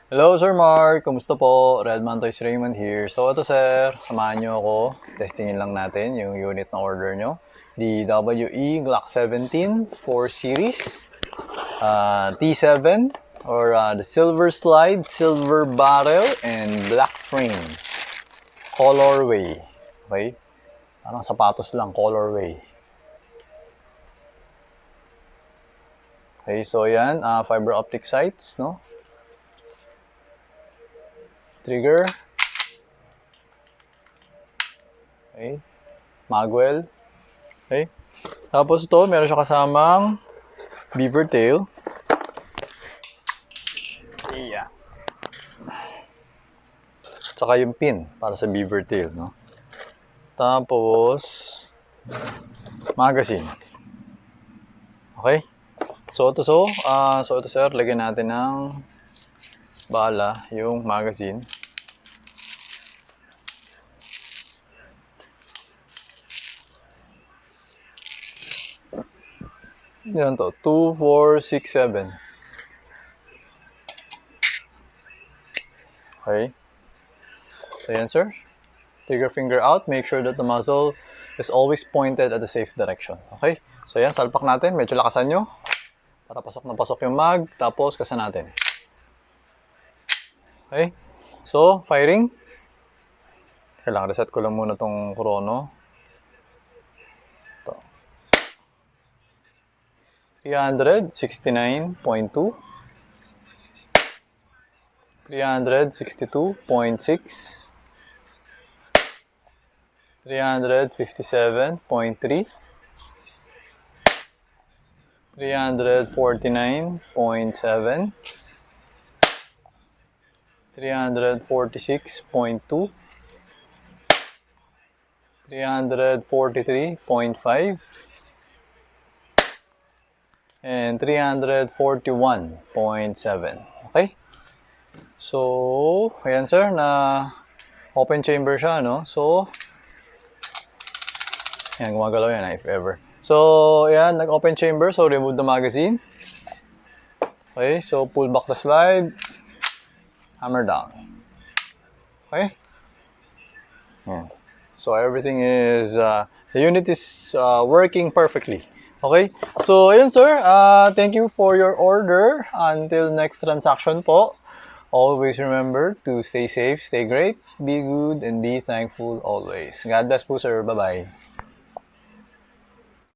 Hello, Sir Mark. Kumusta po? Redman Toys Raymond here. So, ito sir, samahan nyo ako. Testingin lang natin yung unit na order nyo. The Glock 17 4 Series. T7 or the silver slide, silver barrel, and black frame. Colorway. Okay? Parang sapatos lang, colorway. Okay, so yan, fiber optic sights, no? Trigger. Okay. Magwell. Okay. Tapos ito, meron siya kasamang beaver tail. Yeah. Tsaka yung pin para sa beaver tail, no? Tapos, magazine. Okay? So ito sir, lagyan natin ng bala yung magazine. Yan to, 2, 4, 6, 7. Okay. So yan sir. Take your finger out. Make sure that the muzzle is always pointed at the safe direction. Okay? So yan, salpak natin. Medyo lakasan nyo. Para pasok na pasok yung mag. Tapos kasan natin. Okay? So, firing. Kailangan reset ko lang muna tong chrono. Ito. 369.2. 362.6. 357.3. 349.7. 346.2. 343.5. and 341.7. Okay? So, ayan sir, na open chamber siya, no? So, ayan, gumagalaw yan, if ever. So, ayan, nag-open chamber. So, remove the magazine. Okay, so pull back the slide. Hammer down. Okay? Ayan. So, everything is, the unit is working perfectly. Okay? So, ayun sir, thank you for your order. Until next transaction po, always remember to stay safe, stay great, be good, and be thankful always. God bless po sir. Bye-bye.